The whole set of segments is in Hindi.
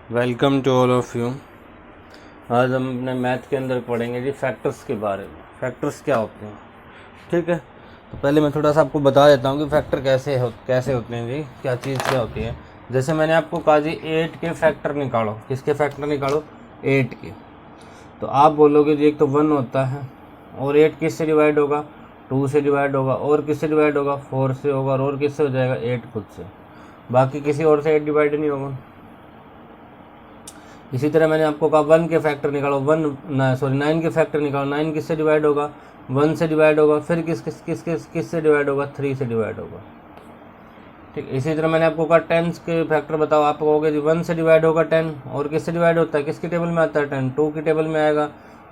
Welcome to all of you. आज हम अपने मैथ के अंदर पढ़ेंगे जी फैक्टर्स के बारे में। फैक्टर्स क्या होते हैं, ठीक है। तो पहले मैं थोड़ा सा आपको बता देता हूँ कि फैक्टर कैसे होते हैं जी, क्या चीज़ क्या होती है। जैसे मैंने आपको कहा जी 8 के फैक्टर निकालो। किसके फैक्टर निकालो? 8 के। तो आप बोलोगे जी एक तो 1 होता है, और 8 किससे डिवाइड होगा? 2 से डिवाइड होगा, और किससे डिवाइड होगा? 4 से होगा, और किससे हो जाएगा? 8 खुद से। बाकी किसी और से 8 डिवाइड नहीं होगा। इसी तरह मैंने आपको कहा 1 के फैक्टर निकालो, 9 के फैक्टर निकालो। 9 किससे डिवाइड होगा? 1 से डिवाइड होगा। फिर किससे डिवाइड होगा? 3 से डिवाइड होगा, ठीक। इसी तरह मैंने आपको कहा 10 के फैक्टर बताओ। आप कहोगे जी 1 से डिवाइड होगा 10, और किससे डिवाइड होता है? किसकी टेबल में आता है 10? 2 की टेबल में आएगा,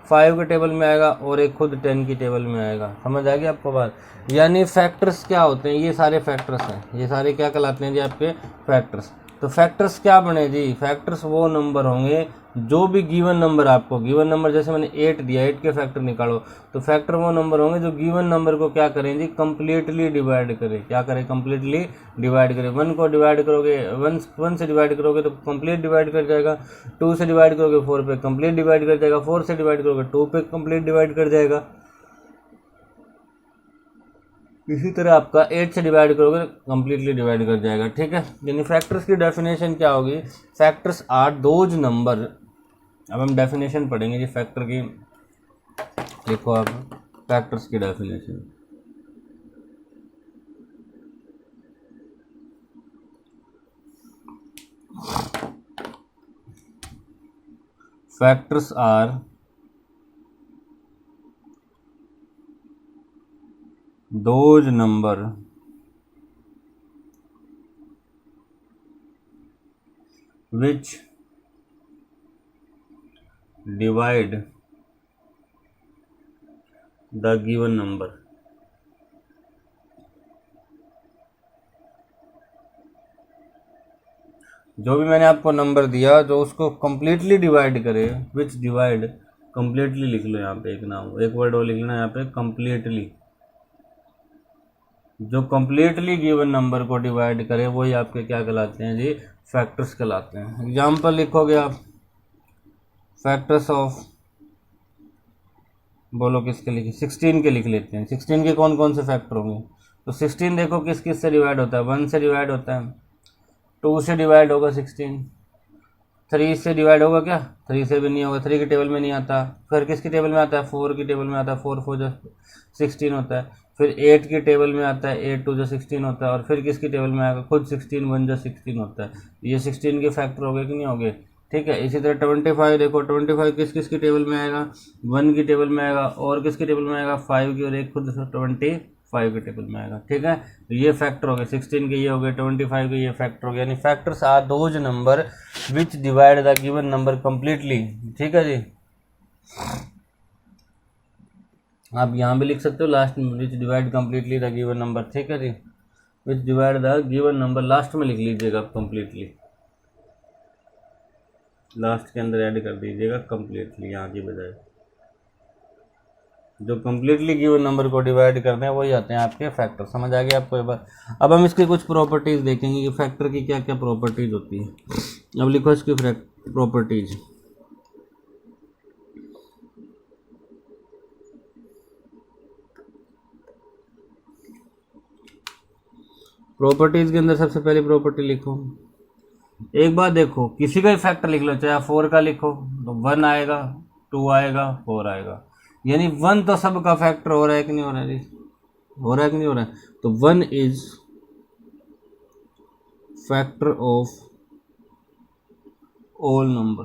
5 के टेबल में आएगा, और एक खुद 10 की टेबल में आएगा। समझ आ गई आपको बात? यानी फैक्टर्स क्या होते हैं? ये सारे फैक्टर्स हैं। ये सारे क्या कहलाते हैं जी? आपके फैक्टर्स। तो फैक्टर्स क्या बने जी? फैक्टर्स वो नंबर होंगे जो भी गिवन नंबर, आपको गिवन नंबर जैसे मैंने 8 दिया, 8 के फैक्टर निकालो। तो फैक्टर वो नंबर होंगे जो गिवन नंबर को क्या करें जी? कंप्लीटली डिवाइड करें। क्या करें? कंप्लीटली डिवाइड करें। 1 को डिवाइड करोगे, 1 से डिवाइड करोगे तो कंप्लीट डिवाइड कर जाएगा। 2 से डिवाइड करोगे 4 पे कंप्लीट डिवाइड कर जाएगा। 4 से डिवाइड करोगे 2 पे कंप्लीट डिवाइड कर जाएगा। इसी तरह आपका 8 से डिवाइड करोगे कंप्लीटली डिवाइड कर जाएगा, ठीक है। यानी फैक्टर्स की डेफिनेशन क्या होगी? Factors are those number. अब हम डेफिनेशन पढ़ेंगे जी फैक्टर की। देखो आप फैक्टर्स की definition. Factors are those number which divide the given number। जो भी मैंने आपको नंबर दिया जो उसको कंप्लीटली डिवाइड करे, विच डिवाइड, कंप्लीटली लिख लो यहाँ पे, एक नाम, एक वर्ड और लिख लेना यहाँ पे, कंप्लीटली। जो कंप्लीटली गिवन नंबर को डिवाइड करे वही आपके क्या कहलाते हैं जी? फैक्टर्स कहलाते हैं। एग्जाम्पल लिखोगे आप, फैक्टर्स ऑफ, बोलो किसके लिखे? 16 के लिख लेते हैं। 16 के कौन कौन से फैक्टर होंगे? तो 16 देखो किस किस से डिवाइड होता है? 1 से डिवाइड होता है, 2 से डिवाइड होगा 16, 3 से डिवाइड होगा क्या? 3 से भी नहीं होगा, 3 की टेबल में नहीं आता। फिर किसकी टेबल में आता है? 4 की टेबल में आता है, 4 4 जो 16 होता है। फिर 8 की टेबल में आता है, 8 2 जो 16 होता है। और फिर किसकी टेबल में आएगा? खुद 16 1 जो 16 होता है। ये 16 के फैक्टर हो गए कि नहीं हो गए, ठीक है। इसी तरह 25 देखो, 25 किस किस की टेबल में आएगा? 1 की टेबल में आएगा, और किसकी टेबल में आएगा? 5 की, और एक खुद 25 के टेबल में आएगा, ठीक है। तो ये फैक्टर हो गए 16 के, ये हो गए 25 के, ये फैक्टर हो गया। यानी factors are those number which divide the given number completely, ठीक है जी। आप यहाँ भी लिख सकते हो लास्ट में, which divide completely the given number, ठीक है जी। Which divide the given number last में लिख लीजिएगा कंप्लीटली, लास्ट के अंदर ऐड कर दीजिएगा कंप्लीटली यहाँ की बजाय। जो कंप्लीटली गिवन नंबर को डिवाइड करते हैं वही आते हैं आपके फैक्टर। समझ आ गया आपको ये बात? अब हम इसकी कुछ प्रॉपर्टीज देखेंगे कि फैक्टर की क्या क्या प्रॉपर्टीज होती है। अब लिखो इसकी प्रॉपर्टीज। प्रॉपर्टीज के अंदर सबसे पहली प्रॉपर्टी लिखो। एक बात देखो, किसी का भी फैक्टर लिख लो, चाहे 4 का लिखो तो 1 आएगा, 2 आएगा, 4 आएगा। यानी 1 तो सबका फैक्टर हो रहा है कि नहीं हो रहा है जी? हो रहा है कि नहीं हो रहा है? तो 1 is factor of all number.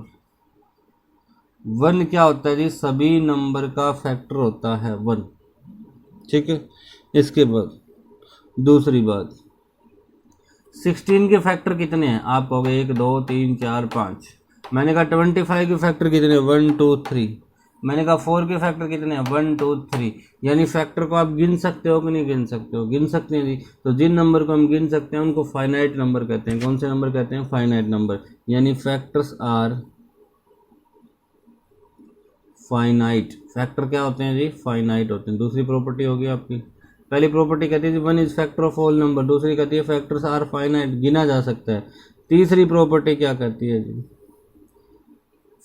1 क्या होता है जी? सभी नंबर का फैक्टर होता है 1, ठीक है। इसके बाद दूसरी बात, 16 के फैक्टर कितने हैं? आप कहोगे 1 2 3 4 5। मैंने कहा 25 के फैक्टर कितने? 1 2 3। मैंने कहा 4 के फैक्टर कितने हैं? 1 2 3। यानी फैक्टर को आप गिन सकते हो कि नहीं गिन सकते हो? गिन सकते हैं जी। तो जिन नंबर को हम गिन सकते हैं उनको फाइनाइट नंबर कहते हैं। कौन से नंबर कहते हैं? Finite number. यानी फैक्टर्स आर फाइनाइट। फैक्टर क्या होते हैं जी? फाइनाइट होते हैं। दूसरी प्रॉपर्टी होगी आपकी। पहली प्रॉपर्टी कहती है जी 1 is factor of all number. दूसरी कहती है फैक्टर्स आर फाइनाइट, गिना जा सकता है। तीसरी प्रॉपर्टी क्या कहती है जी?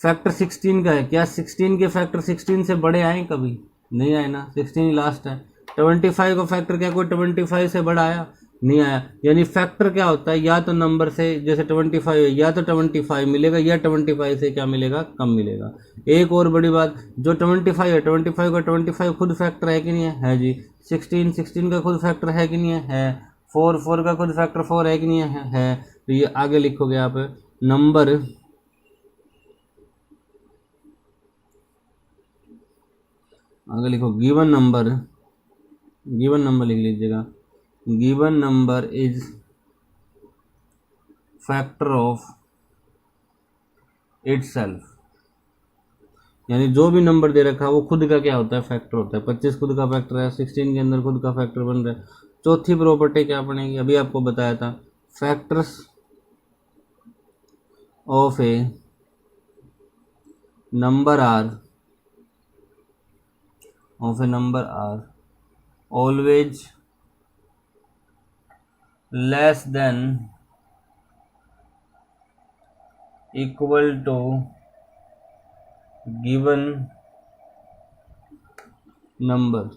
फैक्टर 16 का है, क्या 16 के फैक्टर 16 से बड़े आए कभी? नहीं आए ना, 16 ही लास्ट है। 25 का फैक्टर क्या कोई 25 से बड़ा आया? नहीं आया। यानी फैक्टर क्या होता है, या तो नंबर से जैसे 25 है या तो 25 मिलेगा या 25 से क्या मिलेगा, कम मिलेगा। एक और बड़ी बात, जो 25 है 25 का 25 खुद फैक्टर है कि नहीं है जी। 16 का खुद फैक्टर है कि नहीं है 4 का खुद फैक्टर 4 है कि नहीं है। तो ये आगे लिखोगे आप नंबर, आगे लिखो गिवन नंबर लिख लीजिएगा। Given number is factor of itself, यानी जो भी नंबर दे रखा है वो खुद का क्या होता है, फैक्टर होता है। 25 खुद का फैक्टर है, 16 के अंदर खुद का फैक्टर बन रहा है। चौथी प्रॉपर्टी क्या बनेगी, अभी आपको बताया था, factors of a number are always less than equal to given number.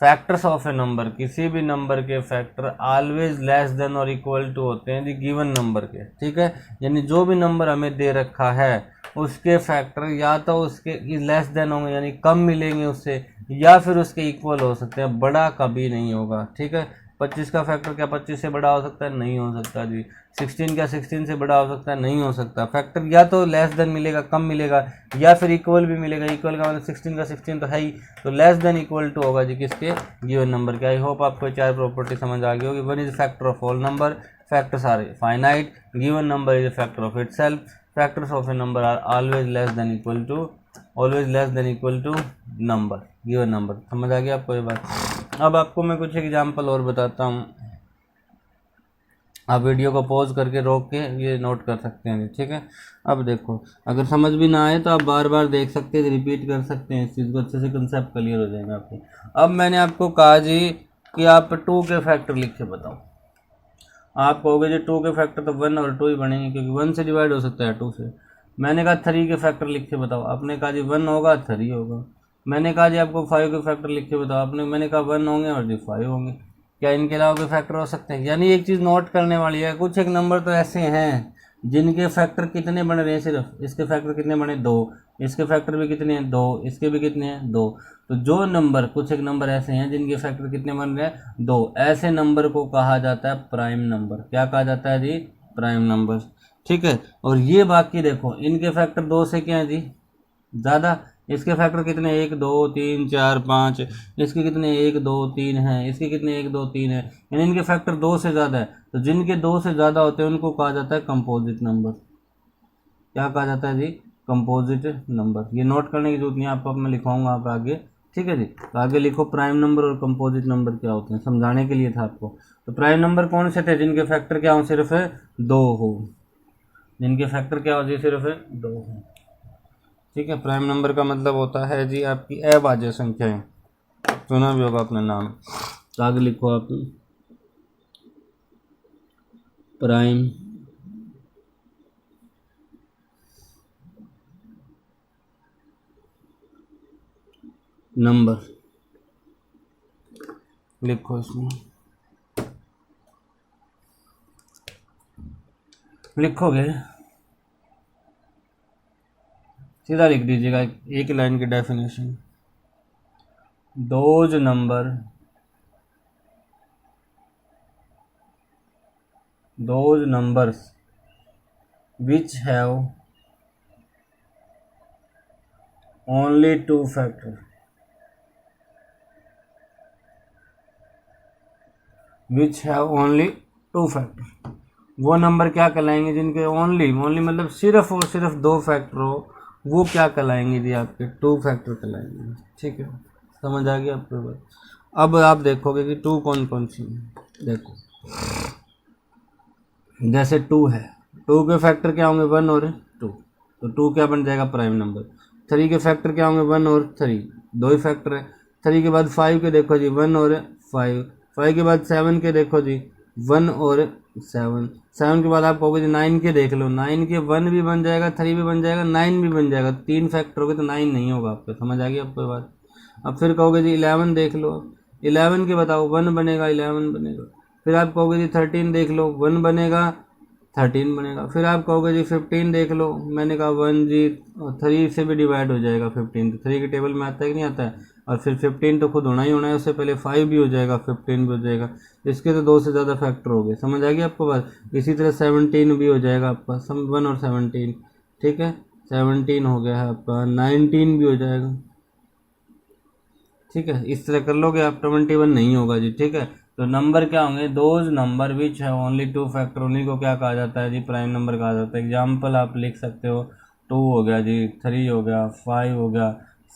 Factors of a number, किसी भी नंबर के फैक्टर ऑलवेज लेस देन और इक्वल टू होते हैं जी गिवन नंबर के, ठीक है। यानी जो भी नंबर हमें दे रखा है उसके फैक्टर या तो उसके लेस देन होंगे यानी कम मिलेंगे उससे, या फिर उसके इक्वल हो सकते हैं, बड़ा कभी नहीं होगा, ठीक है। 25 का फैक्टर क्या 25 से बड़ा हो सकता है? नहीं हो सकता जी। 16 क्या 16 से बड़ा हो सकता है? नहीं हो सकता। फैक्टर या तो लेस देन मिलेगा, कम मिलेगा, या फिर इक्वल भी मिलेगा। इक्वल का मतलब 16 का 16 तो है ही, तो लेस देन इक्वल टू होगा जी किसके, गिवन नंबर के। आई होप आपको 4 प्रॉपर्टी समझ आ गई होगी। One is factor of all number, factors are finite, given number is a factor of itself, factors of a number are always less than equal to number, given number. समझ आ गया आपको ये बात। अब आपको मैं कुछ एग्जांपल और बताता हूँ, आप वीडियो को पॉज करके रोक के ये नोट कर सकते हैं, ठीक है। अब देखो, अगर समझ भी ना आए तो आप बार बार देख सकते हैं, रिपीट कर सकते हैं, इस चीज़ को अच्छे से कंसेप्ट क्लियर हो जाएगा आपको। अब मैंने आपको कहा जी कि आप 2 के फैक्टर लिख के बताओ। आप कहोगे जी 2 के फैक्टर तो 1 और 2 ही बनेंगे, क्योंकि 1 से डिवाइड हो सकता है 2 से। मैंने कहा 3 के फैक्टर लिख के बताओ, आपने कहा जी 1 होगा 3 होगा। मैंने कहा जी आपको 5 के फैक्टर लिख के बताओ, मैंने कहा 1 होंगे और जी 5 होंगे। क्या इनके अलावा कोई फैक्टर हो सकते हैं? यानी एक चीज़ नोट करने वाली है, कुछ एक नंबर तो ऐसे हैं जिनके फैक्टर कितने बन रहे हैं, सिर्फ इसके फैक्टर कितने बने 2, इसके फैक्टर भी कितने हैं 2, इसके भी कितने हैं 2। तो जो नंबर, कुछ एक नंबर ऐसे हैं जिनके फैक्टर कितने बन रहे हैं 2, ऐसे नंबर को कहा जाता है प्राइम नंबर। क्या कहा जाता है जी? प्राइम नंबर, ठीक है। और ये बाकी देखो, इनके फैक्टर 2 से क्या है जी ज़्यादा, इसके फैक्टर कितने 1 2 3 4 5, इसके कितने 1 2 3 हैं, इसके कितने 1 2 3 है, यानी इनके फैक्टर 2 से ज़्यादा है। तो जिनके 2 से ज़्यादा होते हैं उनको कहा जाता है कंपोजिट नंबर। क्या कहा जाता है जी? Composite number. ये नोट करने की जरूरत नहीं है आपको, अब मैं लिखवाऊंगा आप आगे, ठीक है जी। तो आगे लिखो प्राइम नंबर और कंपोजिट नंबर क्या होते हैं, समझाने के लिए था आपको। तो प्राइम नंबर कौन से थे? जिनके फैक्टर क्या हो, सिर्फ 2 हो, जिनके फैक्टर क्या हो जी सिर्फ 2 हो, ठीक है। प्राइम नंबर का मतलब होता है जी आपकी अभाज्य संख्याएं, सुना भी होगा अपना नाम। तो आगे लिखो आप प्राइम नंबर, लिखो इसमें, लिखोगे सीधा लिख दीजिएगा एक लाइन की definition. Those numbers which have only 2 factor, वो नंबर क्या कहलाएंगे? जिनके ओनली मतलब सिर्फ और सिर्फ 2 फैक्टर हो, वो क्या कहलाएंगे जी? आपके 2 फैक्टर कहलाएंगे, ठीक है। समझ आ गया आपको बात। अब आप देखोगे कि 2 कौन कौन सी है। देखो जैसे 2 है, 2 के फैक्टर क्या होंगे 1 और 2, तो 2 क्या बन जाएगा? Prime number. 3 के फैक्टर क्या होंगे 1 और 3, 2 ही फैक्टर है। 3 के बाद 5 के देखो जी 1 और 5, 5 के बाद 7 के देखो जी 1 और 7 7 के बाद आप कहोगे जी 9 के देख लो, 9 के 1 भी बन जाएगा, 3 भी बन जाएगा, 9 भी बन जाएगा, 3 फैक्टर हो गए तो 9 नहीं होगा आपका। समझ आ गई आपको बात। अब फिर कहोगे जी 11 देख लो, 11 के बताओ 1 बनेगा, 11 बनेगा। फिर आप कहोगे जी 13 देख लो, 1 बनेगा, 13 बनेगा। फिर आप कहोगे जी 15 देख लो, मैंने कहा 1 जी 3 से भी डिवाइड हो जाएगा 15, तो 3 के टेबल में आता है कि नहीं आता है। और फिर 15 तो खुद होना ही होना है, उससे पहले 5 भी हो जाएगा, 15 भी हो जाएगा। इसके तो 2 से ज़्यादा फैक्टर हो गए। समझ आ गई आपको बात। इसी तरह 17 भी हो जाएगा आपका, 1 और 17, ठीक है, 17 हो गया है आपका, 19 भी हो जाएगा, ठीक है। इस तरह कर लोगे आप, 21 नहीं होगा जी, ठीक है। तो नंबर क्या होंगे, दोज नंबर विच है ओनली 2 फैक्टर, उन्हीं को क्या कहा जाता है जी, प्राइम नंबर कहा जाता है। एग्जाम्पल आप लिख सकते हो, 2 हो गया जी, 3 हो गया, 5 हो गया,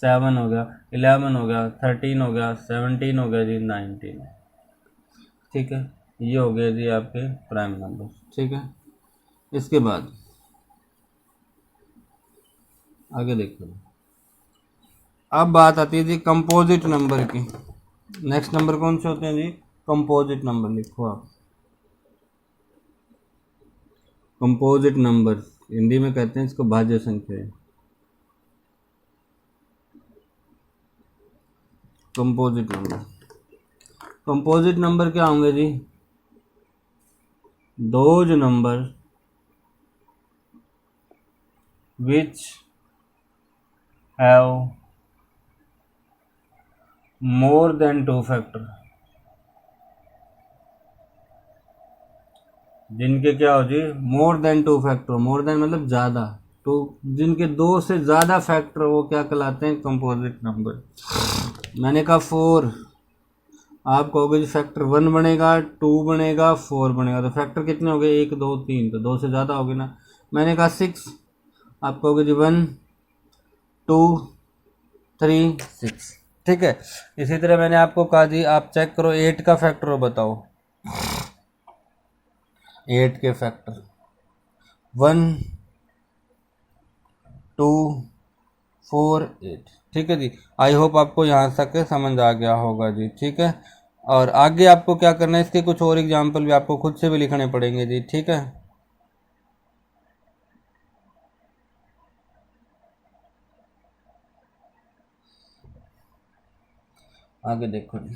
7 हो गया, 11 हो गया, 13 हो गया, 17 हो गया जी, 19, ठीक है। ये हो गया जी आपके प्राइम नंबर, ठीक है। इसके बाद आगे देखो, अब बात आती है जी कंपोजिट नंबर की। नेक्स्ट नंबर कौन से होते हैं जी, कंपोजिट नंबर। लिखो आप, कंपोजिट नंबर, हिंदी में कहते हैं इसको भाज्य संख्या। कंपोजिट नंबर, कंपोजिट नंबर क्या होंगे जी, those number which have more than 2 factor, जिनके क्या हो जी, more than 2 factor. More than मतलब ज़्यादा, तो जिनके 2 से ज़्यादा फैक्टर वो क्या कहलाते हैं, कंपोजिट नंबर। मैंने कहा 4, आप कहोगे जी फैक्टर 1 बनेगा, 2 बनेगा, 4 बनेगा, तो फैक्टर कितने हो गए, 1 2 3, तो 2 से ज़्यादा हो गए ना। मैंने कहा 6, आप कहोगे जी 1 2 3 6, ठीक है। इसी तरह मैंने आपको कहा जी, आप चेक करो 8 का फैक्टर हो, बताओ 8 के फैक्टर, 1 2 4 8, ठीक है जी। आई होप आपको यहाँ तक समझ आ गया होगा जी, ठीक है। और आगे आपको क्या करना है, इसके कुछ और एग्जाम्पल भी आपको खुद से भी लिखने पड़ेंगे जी, ठीक है। आगे देखो जी,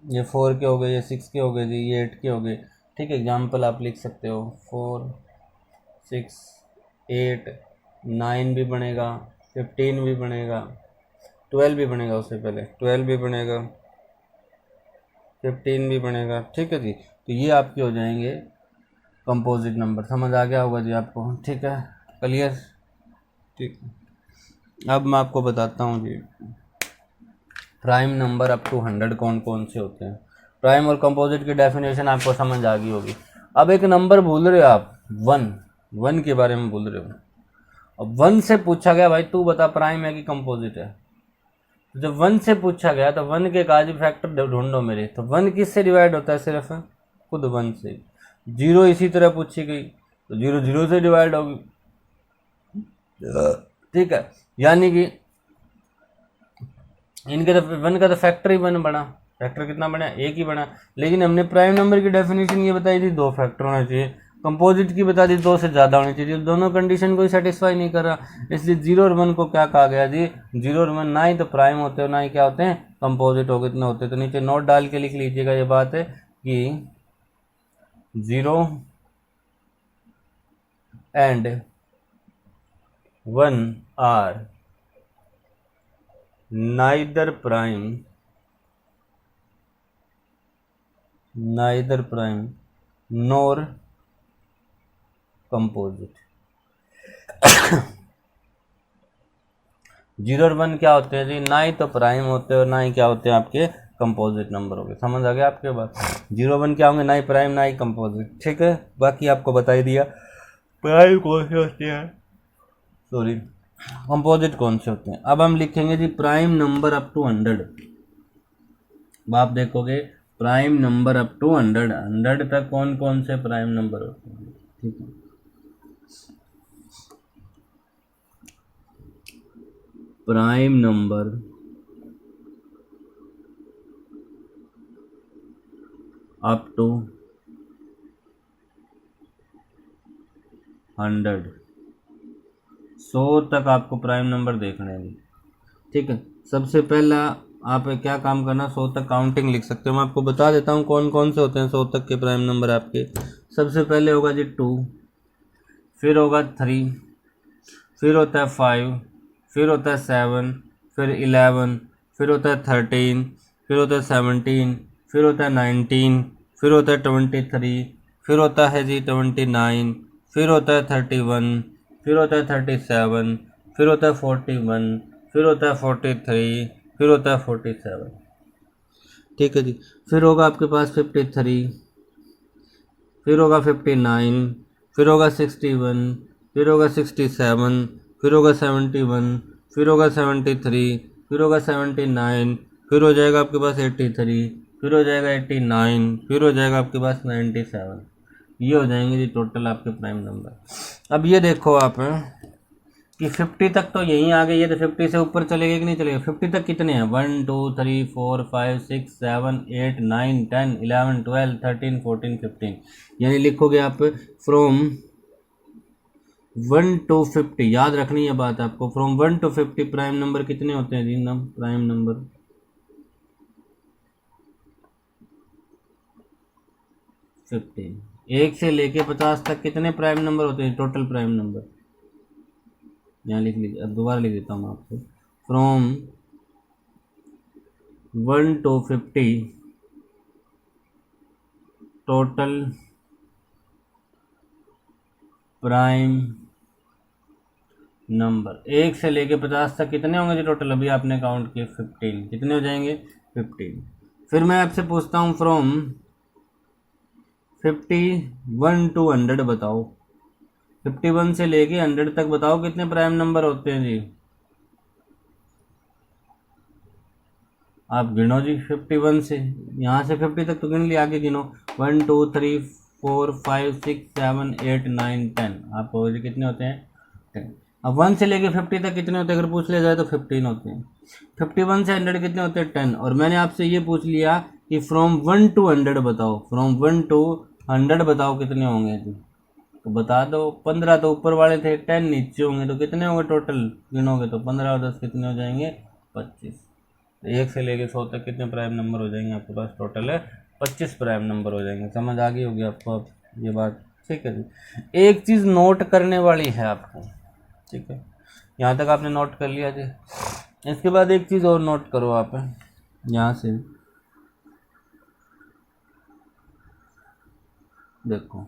ये 4 के हो गए, ये 6 के हो गए जी, ये 8 के हो गए, ठीक है। एग्जाम्पल आप लिख सकते हो, 4 6 8 9 भी बनेगा, 15 भी बनेगा, 12 भी बनेगा, उससे पहले 12 भी बनेगा, 15 भी बनेगा, ठीक है जी। तो ये आपके हो जाएंगे कंपोजिट नंबर। समझ आ गया होगा जी आपको, ठीक है, क्लियर, ठीक। अब मैं आपको बताता हूँ जी, प्राइम नंबर अप टू 100 कौन कौन से होते हैं। प्राइम और कंपोजिट की डेफिनेशन आपको समझ आ गई होगी। अब एक नंबर भूल रहे हो आप, 1 के बारे में भूल रहे हो। अब 1 से पूछा गया भाई तू बता प्राइम है कि कंपोजिट है, तो जब 1 से पूछा गया तो 1 के काजी फैक्टर ढूंढो मेरे, तो 1 किससे डिवाइड होता है, सिर्फ खुद 1 से। 0 इसी तरह पूछी गई तो 0 0 से डिवाइड होगी, ठीक है। यानी कि इनके तो 1 का तो फैक्टर ही 1 बना, फैक्टर कितना बना, 1 ही बना। लेकिन हमने प्राइम नंबर की डेफिनेशन ये बताई थी 2 फैक्टर होना चाहिए, कंपोजिट की बता दी 2 से ज़्यादा होनी चाहिए। दोनों कंडीशन को सेटिस्फाई नहीं कर रहा, इसलिए 0 और 1 को क्या कहा गया जी, 0 और 1 ना ही तो प्राइम होते हो ना ही क्या होते हैं, कंपोजिट हो कितने होते हैं। तो नीचे नोट डाल के लिख लीजिएगा ये बात है कि 0 and 1 are neither prime nor composite। 0 और 1 क्या होते हैं जी, ना ही तो प्राइम होते हैं और ना ही क्या होते हैं आपके कंपोजिट नंबर हो गए। समझ आ गया आपके बात। 0 1 क्या होंगे, ना ही प्राइम ना ही कंपोजिट, ठीक है। बाकी आपको बता ही दिया प्राइम कौन से होते हैं, सॉरी कंपोजिट कौन से होते हैं। अब हम लिखेंगे जी प्राइम नंबर अप टू 100। अब आप देखोगे प्राइम नंबर अप टू 100 तक कौन कौन से प्राइम नंबर होते हैं, ठीक है। प्राइम नंबर अप टू 100, 100 तक आपको प्राइम नंबर देखने हैं। ठीक है, सबसे पहला आप क्या काम करना, 100 तक काउंटिंग लिख सकते हो। मैं आपको बता देता हूँ कौन कौन से होते हैं 100 तक के प्राइम नंबर आपके। सबसे पहले होगा जी 2, फिर होगा 3, फिर होता है 5, फिर होता है 7, फिर 11, फिर होता है 13, फिर होता है 17, फिर होता है 19, फिर होता है 23, फिर होता है जी 29, फिर होता है 31, फिर होता है 37, फिर होता है 41, फिर होता है 43, फिर होता है 47। ठीक है जी, फिर होगा आपके पास 53, फिर होगा 59, फिर होगा 61, फिर होगा 67, फिर होगा 71, फिर होगा 73, फिर होगा 79, फिर हो जाएगा आपके पास 83, फिर हो जाएगा 89, फिर हो जाएगा आपके पास 97। ये हो जाएंगे जी टोटल आपके प्राइम नंबर। अब ये देखो आप कि 50 तक तो यहीं आ गई है, तो 50 से ऊपर चलेगा कि नहीं चलेगा। 50 तक कितने हैं, 1 2 3 4 5 6 7 8 9 10 11 12 13 14 15, यानी लिखोगे आप फ्रॉम 1 to 50। याद रखनी है बात आपको, फ्रॉम 1 to 50 प्राइम नंबर कितने होते हैं जी, प्राइम नंबर 15। 1 से लेके 50 तक कितने प्राइम नंबर होते हैं, टोटल प्राइम नंबर। यहाँ लिख लीजिए, अब दोबारा लिख देता हूँ आपको, from 1 to 50 total prime number. 1 से लेके 50 तक कितने होंगे जी टोटल, अभी आपने काउंट किए 15, कितने हो जाएंगे 15। फिर मैं आपसे पूछता हूँ फ्रॉम 51 to 100 बताओ, 51 से लेके 100 तक बताओ कितने प्राइम नंबर होते हैं जी। आप गिनो जी 51 से, यहाँ से 50 तक तो गिन लिया, आगे गिनो 1 2 3 4 5 6 7 8 9 10। आपको कितने होते हैं 10। अब 1 से लेके 50 तक कितने होते हैं अगर पूछ लिया जाए तो 15 होते हैं। 51 से 100 कितने होते हैं 10। और मैंने आपसे ये पूछ लिया कि फ्रॉम 1 to 100 बताओ, फ्रॉम 1 to 100 बताओ कितने होंगे जी, तो बता दो। 15 तो ऊपर वाले थे, 10 नीचे होंगे, तो कितने होंगे टोटल गिनोगे तो 15 और 10 कितने हो जाएंगे 25। 1 से लेके 100 तक कितने प्राइम नंबर हो जाएंगे आपके पास, टोटल है 25 प्राइम नंबर हो जाएंगे। समझ आ गई होगी आपको अब ये बात। ठीक है जी, एक चीज़ नोट करने वाली है आपको। ठीक है, यहाँ तक आपने नोट कर लिया जी। इसके बाद एक चीज़ और नोट करो आप, यहाँ से देखो,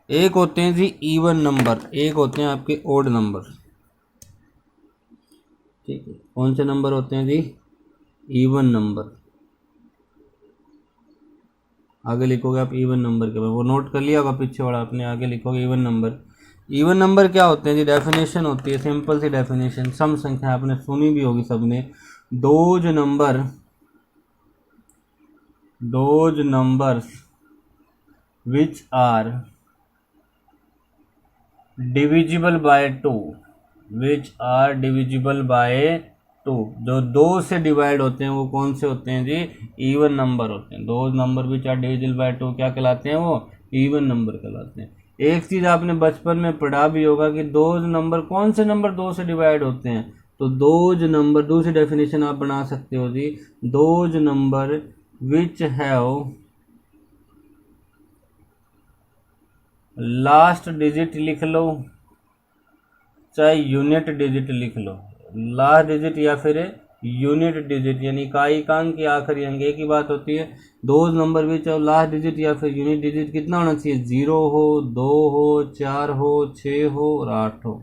एक होते हैं जी इवन नंबर, एक होते हैं आपके ओड नंबर। ठीक है, कौन से नंबर होते हैं जी, इवन नंबर। आगे लिखोगे आप इवन नंबर के बाद, वो नोट कर लिया होगा पीछे वाला आपने, आगे लिखोगे इवन नंबर। इवन नंबर क्या होते हैं जी, डेफिनेशन होती है सिंपल सी डेफिनेशन, सम संख्या आपने सुनी भी होगी सबने। Those numbers which are divisible by 2, which are divisible by 2, जो 2 से डिवाइड होते हैं वो कौन से होते हैं जी, इवन नंबर होते हैं। दो number which are divisible by 2 क्या कहलाते हैं, वो इवन नंबर कहलाते हैं। एक चीज़ आपने बचपन में पढ़ा भी होगा कि दो नंबर, कौन से नंबर 2 से डिवाइड होते हैं, तो दोज नंबर, दूसरी डेफिनेशन आप बना सकते हो जी, those number which have last digit लिख लो, चाहे यूनिट डिजिट लिख लो, लास्ट डिजिट या फिर यूनिट डिजिट, यानी इकाई की आखिरी अंक, एक ही बात होती है। दो नंबर विच और लास्ट डिजिट या फिर यूनिट डिजिट कितना होना चाहिए, 0 हो, 2 हो, 4 हो, 6 हो और 8 हो।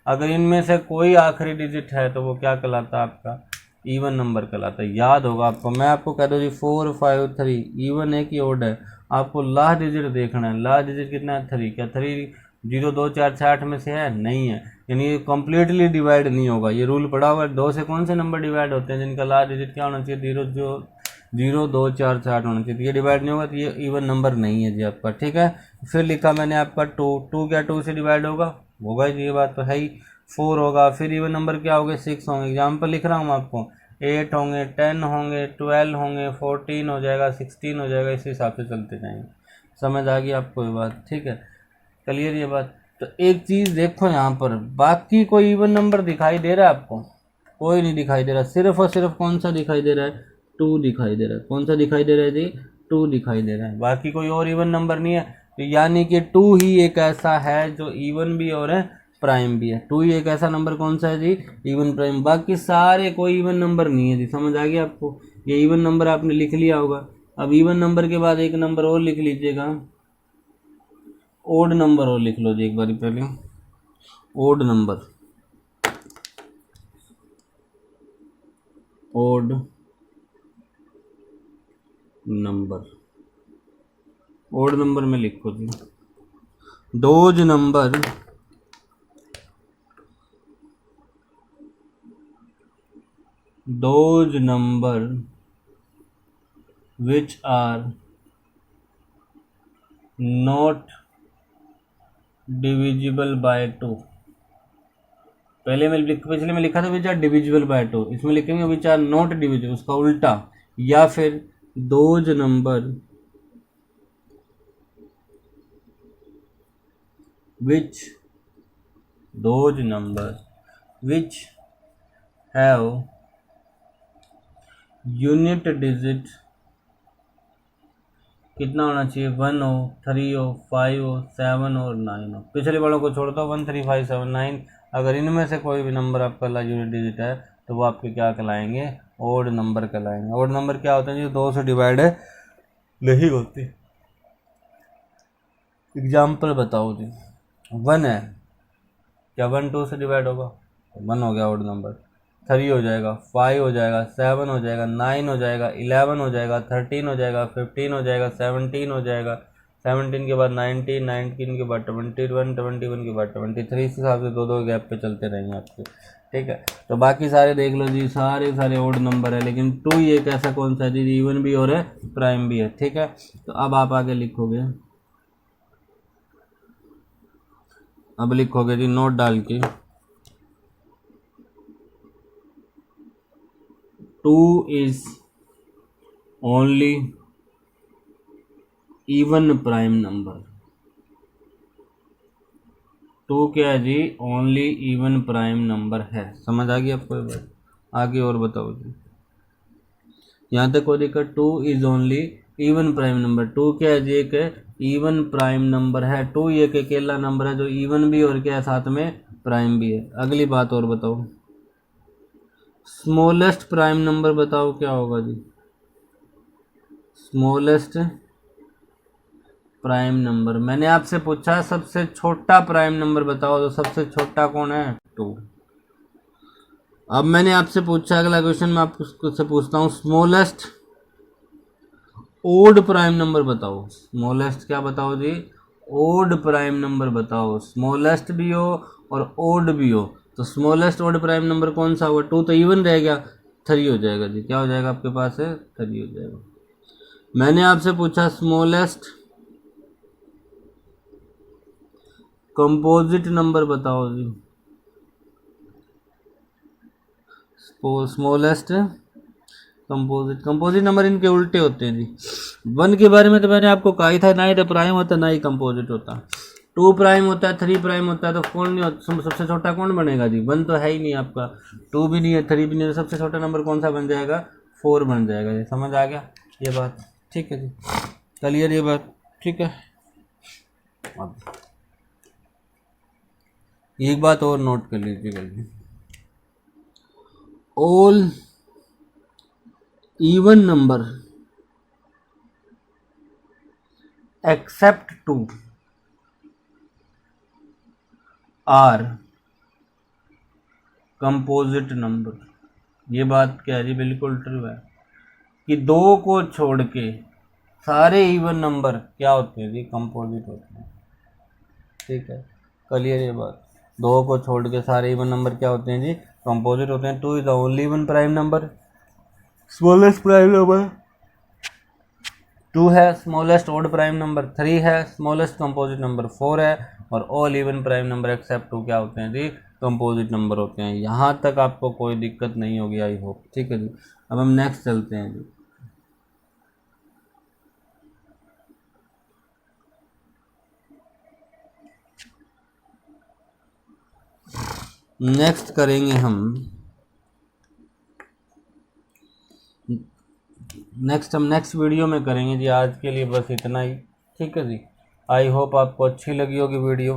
अगर इनमें से कोई आखिरी डिजिट है तो वो क्या कहलाता है आपका, इवन नंबर कहलाता है। याद होगा आपको, मैं आपको कह दूँ जी 4 5 3 इवन है कि ओड है, आपको लास्ट डिजिट देखना है। लास्ट डिजिट कितना है 3, क्या 3 0 2 4 6 8 में से है, नहीं है, यानी ये कम्प्लीटली डिवाइड नहीं होगा। ये रूल पड़ा हुआ है, 2 से कौन से नंबर डिवाइड होते हैं जिनका लास्ट डिजिट क्या होना चाहिए, 0 2 4 6 8 होना चाहिए, तो ये डिवाइड नहीं होगा, तो ये इवन नंबर नहीं है जी आपका। ठीक है, फिर लिखा मैंने आपका 2 क्या 2 से डिवाइड होगा जी, ये बात तो है ही। 4 होगा, फिर इवन नंबर क्या होगा 6 होंगे। एग्जाम्पल लिख रहा हूँ आपको, 8 होंगे, 10 होंगे, 12 होंगे, 14 हो जाएगा, 16 हो जाएगा, इस हिसाब से चलते जाएंगे। समझ आ गई आपको ये बात? ठीक है, क्लियर ये बात। तो एक चीज़ देखो यहाँ पर, बाकी कोई इवन नंबर दिखाई दे रहा है आपको? कोई नहीं दिखाई दे रहा, सिर्फ और सिर्फ कौन सा दिखाई दे रहा है? 2 दिखाई दे रहा है। कौन सा दिखाई दे रहा है जी? 2 दिखाई दे रहा है, बाकी कोई और इवन नंबर नहीं है। तो यानी कि 2 ही एक ऐसा है जो इवन भी और है प्राइम भी है। 2 ही एक ऐसा नंबर कौन सा है जी? Even prime. बाकी सारे कोई इवन नंबर नहीं है जी। समझ आ गया आपको? ये इवन नंबर आपने लिख लिया होगा। अब इवन नंबर के बाद एक नंबर और लिख लीजिएगा, ओड नंबर और लिख लो जी एक बार पहले, odd number, odd number, odd number में लिखो जी। Those number which are not divisible by 2। पिछले में लिखा था विच आर डिविजिबल बाय 2, इसमें लिखेंगे विच आर नॉट डिविजिबल, उसका उल्टा। या फिर those number which have unit digit कितना होना चाहिए? 1 हो, 3 हो, 5 हो, 7 और 9 हो। पिछले वालों को छोड़ दो, 1 3 5 7 9। अगर इनमें से कोई भी नंबर आपका यूनिट डिजिट है तो वो आपके क्या कहलाएंगे? ओड नंबर कहलाएंगे। ओड नंबर क्या होते हैं जी? 2 से डिवाइड नहीं होती। एग्जाम्पल बताओ जी। 1 है, क्या 1 2 से डिवाइड होगा? 1 हो गया ओड नंबर। 3 हो जाएगा, 5 हो जाएगा, 7 हो जाएगा, 9 हो जाएगा, 11 हो जाएगा, 13 हो जाएगा, 15 हो जाएगा, 17 हो जाएगा, 17 के बाद 19, 19 के बाद 21, 21 के बाद 23। इस हिसाब से 2 2 गैप पे चलते रहेंगे आपके। ठीक है, तो बाकी सारे देख लो जी, सारे ओड नंबर है, लेकिन 2 ही एक ऐसा कौन सा जी? इवन भी और है प्राइम भी है। ठीक है, तो अब आप आगे लिखोगे, अब लिखोगे जी नोट डाल के 2 is only even prime number। 2 क्या है जी? ओनली इवन प्राइम नंबर है। समझ आ गई आपको ये बात? आगे और बताओ जी, यहाँ तक कोई दिक्कत? 2 is only even prime number. 2 क्या है जी? एक इवन प्राइम नंबर है। 2 एक अकेला नंबर है जो इवन भी और क्या है साथ में प्राइम भी है। अगली बात और बताओ, स्मॉलेस्ट प्राइम नंबर बताओ क्या होगा जी? स्मॉलेस्ट प्राइम नंबर, मैंने आपसे पूछा सबसे छोटा प्राइम नंबर बताओ, तो सबसे छोटा कौन है? 2। अब मैंने आपसे पूछा, अगला क्वेश्चन मैं आपसे पूछता हूँ, स्मॉलेस्ट ओड प्राइम नंबर बताओ। स्मॉलेस्ट क्या बताओ जी? ओड प्राइम नंबर बताओ। स्मॉलेस्ट भी हो और ओड भी हो, तो स्मॉलेस्ट ओड प्राइम नंबर कौन सा होगा? 2 तो इवन रहेगा, 3 हो जाएगा जी। क्या हो जाएगा आपके पास है? 3 हो जाएगा। मैंने आपसे पूछा स्मॉलेस्ट कंपोजिट नंबर बताओ जी। स्मॉलेस्ट कंपोजिट नंबर इनके उल्टे होते हैं जी। 1 के बारे में तो मैंने आपको कहा ही था, ना ही तो प्राइम होता ना ही कंपोजिट होता। 2 प्राइम होता है, 3 प्राइम होता है, तो कौन नहीं होता? सबसे छोटा कौन बनेगा जी? 1 तो है ही नहीं आपका, 2 भी नहीं है, 3 भी नहीं है, तो सबसे छोटा नंबर कौन सा बन जाएगा? 4 बन जाएगा जी। समझ आ गया ये बात? ठीक है जी, क्लियर ये बात? ठीक है, अब एक बात और नोट कर लीजिएगा जी, all even number except 2 are composite number. ये बात क्या है जी? बिल्कुल ट्रू है कि 2 को छोड़ के सारे इवन नंबर क्या होते हैं जी? कंपोजिट होते हैं। ठीक है, क्लियर ये बात? 2 को छोड़ के सारे इवन नंबर क्या होते हैं जी? कंपोजिट होते हैं। 2 is the only even prime number. Smallest prime number 2 है, स्मॉलेस्ट ओड प्राइम नंबर 3 है, स्मॉलेस्ट कंपोजिट नंबर 4 है, और all even prime number except 2 क्या होते हैं जी? कंपोजिट नंबर होते हैं। यहाँ तक आपको कोई दिक्कत नहीं होगी, आई होप। ठीक है जी, अब हम नेक्स्ट चलते हैं जी। नेक्स्ट करेंगे हम नेक्स्ट वीडियो में करेंगे जी। आज के लिए बस इतना ही। ठीक है जी, आई होप आपको अच्छी लगी होगी वीडियो,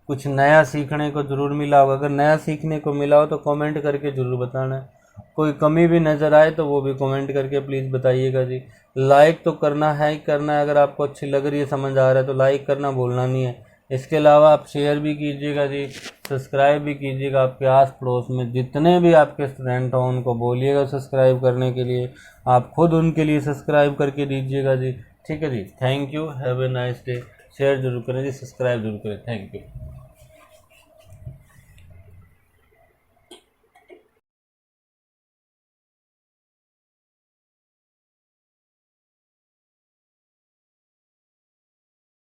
कुछ नया सीखने को ज़रूर मिला होगा। अगर नया सीखने को मिला हो तो कमेंट करके ज़रूर बताना। कोई कमी भी नज़र आए तो वो भी कमेंट करके प्लीज़ बताइएगा जी। लाइक तो करना है ही करना है, अगर आपको अच्छी लग रही है, समझ आ रहा है तो लाइक करना भूलना नहीं है। इसके अलावा आप शेयर भी कीजिएगा जी, सब्सक्राइब भी कीजिएगा। आपके आस पड़ोस में जितने भी आपके स्टूडेंट हों उनको बोलिएगा सब्सक्राइब करने के लिए, आप खुद उनके लिए सब्सक्राइब करके दीजिएगा जी। ठीक है जी, thank you, have a nice day. Share जरूर करें जी, सब्सक्राइब जरूर करें। Thank you.